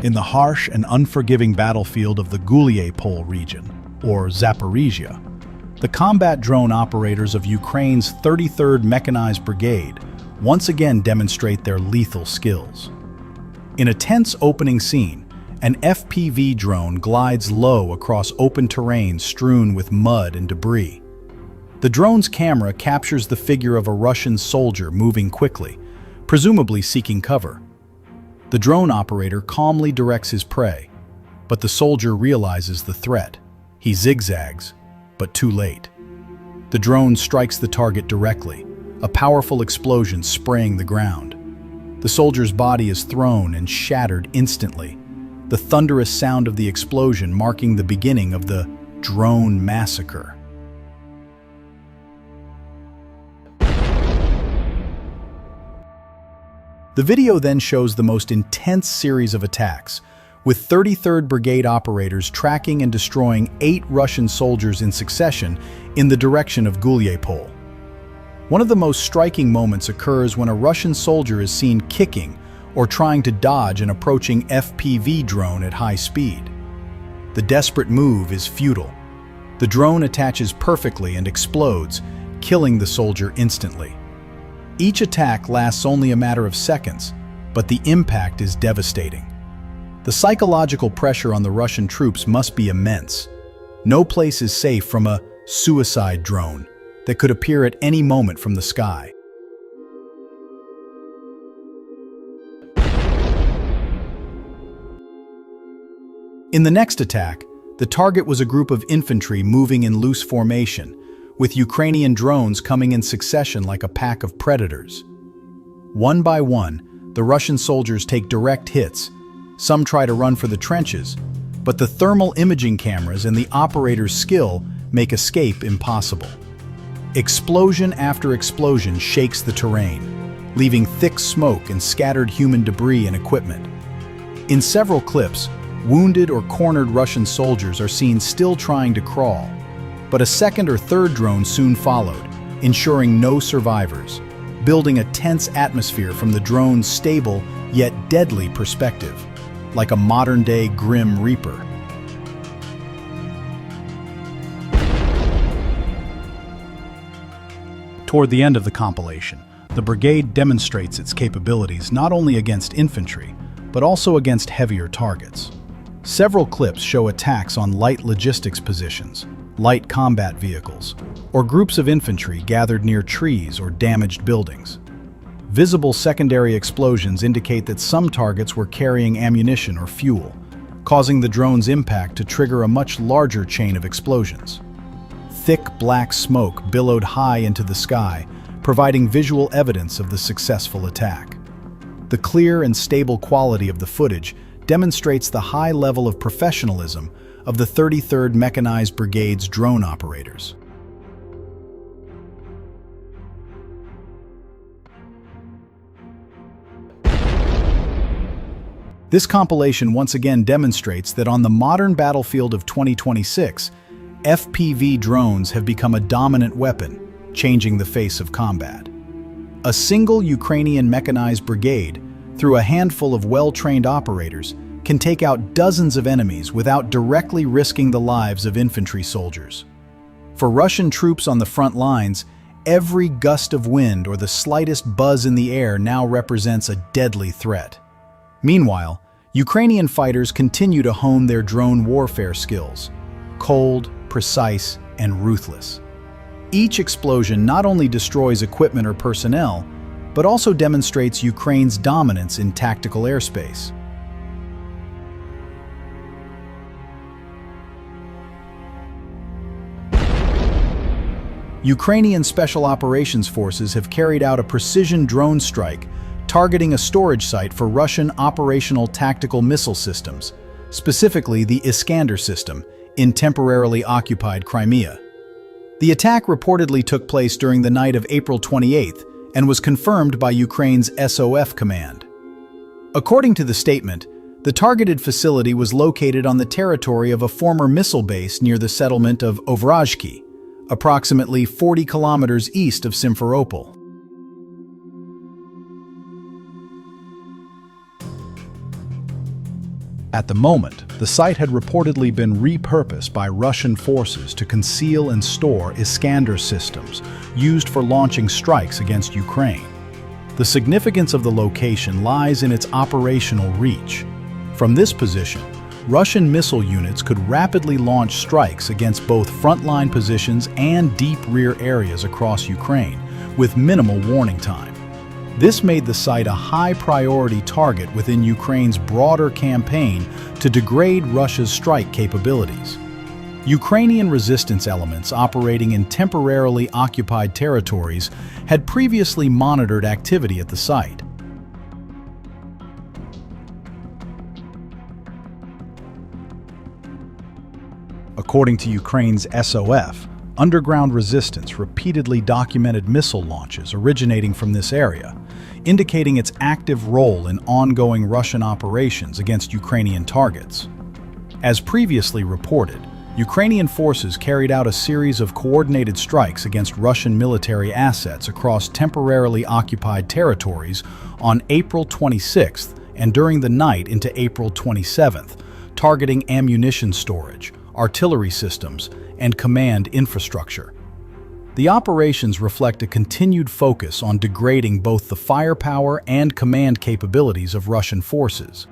in the harsh and unforgiving battlefield of the Gulyaypole region, or Zaporizhzhia. The combat drone operators of Ukraine's 33rd Mechanized Brigade once again demonstrate their lethal skills. In a tense opening scene, an FPV drone glides low across open terrain strewn with mud and debris. The drone's camera captures the figure of a Russian soldier moving quickly, presumably seeking cover. The drone operator calmly directs his prey, but the soldier realizes the threat. He zigzags, but too late. The drone strikes the target directly, a powerful explosion spraying the ground. The soldier's body is thrown and shattered instantly, the thunderous sound of the explosion marking the beginning of the drone massacre. The video then shows the most intense series of attacks, with 33rd Brigade operators tracking and destroying 8 Russian soldiers in succession in the direction of Gulyaypole. One of the most striking moments occurs when a Russian soldier is seen kicking or trying to dodge an approaching FPV drone at high speed. The desperate move is futile. The drone attaches perfectly and explodes, killing the soldier instantly. Each attack lasts only a matter of seconds, but the impact is devastating. The psychological pressure on the Russian troops must be immense. No place is safe from a suicide drone that could appear at any moment from the sky. In the next attack, the target was a group of infantry moving in loose formation, with Ukrainian drones coming in succession like a pack of predators. One by one, the Russian soldiers take direct hits. Some try to run for the trenches, but the thermal imaging cameras and the operator's skill make escape impossible. Explosion after explosion shakes the terrain, leaving thick smoke and scattered human debris and equipment. In several clips, wounded or cornered Russian soldiers are seen still trying to crawl, but a second or third drone soon followed, ensuring no survivors, building a tense atmosphere from the drone's stable yet deadly perspective, like a modern-day Grim Reaper. Toward the end of the compilation, the brigade demonstrates its capabilities not only against infantry, but also against heavier targets. Several clips show attacks on light logistics positions, light combat vehicles, or groups of infantry gathered near trees or damaged buildings. Visible secondary explosions indicate that some targets were carrying ammunition or fuel, causing the drone's impact to trigger a much larger chain of explosions. Thick black smoke billowed high into the sky, providing visual evidence of the successful attack. The clear and stable quality of the footage demonstrates the high level of professionalism of the 33rd Mechanized Brigade's drone operators. This compilation once again demonstrates that on the modern battlefield of 2026, FPV drones have become a dominant weapon, changing the face of combat. A single Ukrainian Mechanized Brigade, through a handful of well-trained operators, can take out dozens of enemies without directly risking the lives of infantry soldiers. For Russian troops on the front lines, every gust of wind or the slightest buzz in the air now represents a deadly threat. Meanwhile, Ukrainian fighters continue to hone their drone warfare skills, cold, precise, and ruthless. Each explosion not only destroys equipment or personnel, but also demonstrates Ukraine's dominance in tactical airspace. Ukrainian Special Operations Forces have carried out a precision drone strike targeting a storage site for Russian operational tactical missile systems, specifically the Iskander system, in temporarily occupied Crimea. The attack reportedly took place during the night of April 28th and was confirmed by Ukraine's SOF command. According to the statement, the targeted facility was located on the territory of a former missile base near the settlement of Zaporizhzhia, approximately 40 kilometers east of Simferopol. At the moment, the site had reportedly been repurposed by Russian forces to conceal and store Iskander systems used for launching strikes against Ukraine. The significance of the location lies in its operational reach. From this position, Russian missile units could rapidly launch strikes against both frontline positions and deep rear areas across Ukraine, with minimal warning time. This made the site a high-priority target within Ukraine's broader campaign to degrade Russia's strike capabilities. Ukrainian resistance elements operating in temporarily occupied territories had previously monitored activity at the site. According to Ukraine's SOF, underground resistance repeatedly documented missile launches originating from this area, indicating its active role in ongoing Russian operations against Ukrainian targets. As previously reported, Ukrainian forces carried out a series of coordinated strikes against Russian military assets across temporarily occupied territories on April 26th and during the night into April 27th, targeting ammunition storage, artillery systems, and command infrastructure. The operations reflect a continued focus on degrading both the firepower and command capabilities of Russian forces.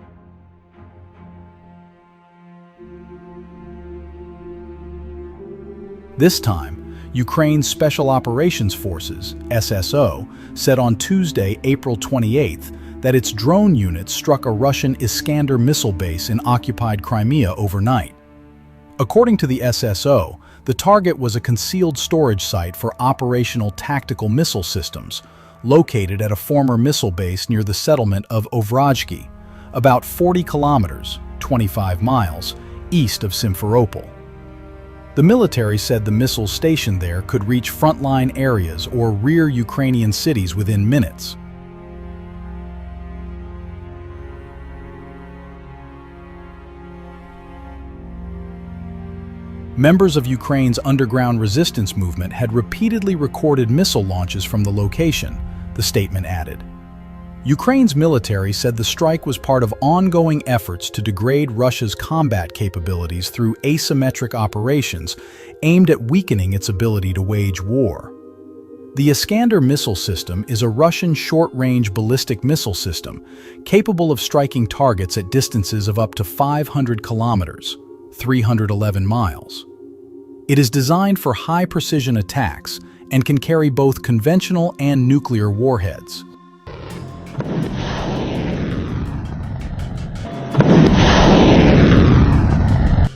This time, Ukraine's Special Operations Forces, SSO, said on Tuesday, April 28th, that its drone units struck a Russian Iskander missile base in occupied Crimea overnight. According to the SSO, the target was a concealed storage site for operational tactical missile systems, located at a former missile base near the settlement of Zaporizhzhia, about 40 kilometers, 25 miles, east of Simferopol. The military said the missiles stationed there could reach frontline areas or rear Ukrainian cities within minutes. Members of Ukraine's underground resistance movement had repeatedly recorded missile launches from the location, the statement added. Ukraine's military said the strike was part of ongoing efforts to degrade Russia's combat capabilities through asymmetric operations aimed at weakening its ability to wage war. The Iskander missile system is a Russian short-range ballistic missile system capable of striking targets at distances of up to 500 kilometers, 311 miles. It is designed for high-precision attacks and can carry both conventional and nuclear warheads.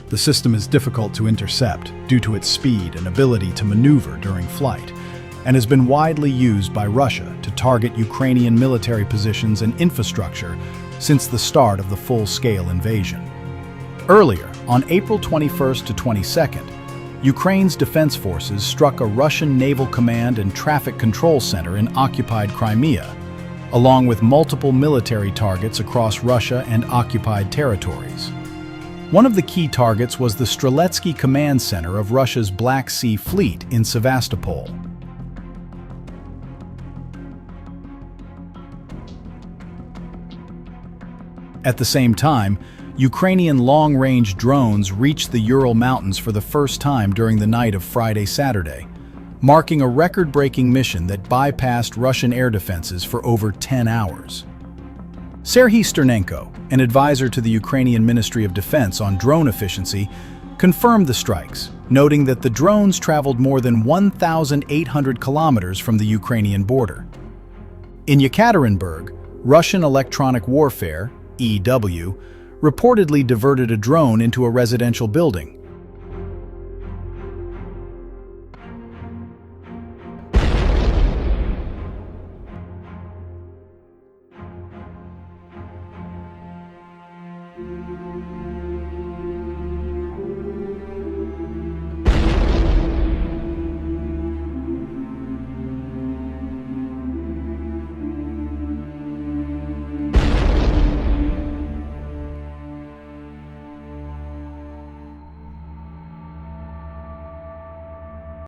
The system is difficult to intercept due to its speed and ability to maneuver during flight, and has been widely used by Russia to target Ukrainian military positions and infrastructure since the start of the full-scale invasion. Earlier, on April 21st to 22nd, Ukraine's defense forces struck a Russian naval command and traffic control center in occupied Crimea, along with multiple military targets across Russia and occupied territories. One of the key targets was the Streletsky Command Center of Russia's Black Sea Fleet in Sevastopol. At the same time, Ukrainian long-range drones reached the Ural Mountains for the first time during the night of Friday-Saturday, marking a record-breaking mission that bypassed Russian air defenses for over 10 hours. Serhiy Sternenko, an advisor to the Ukrainian Ministry of Defense on drone efficiency, confirmed the strikes, noting that the drones traveled more than 1,800 kilometers from the Ukrainian border. In Yekaterinburg, Russian Electronic Warfare, EW, reportedly diverted a drone into a residential building.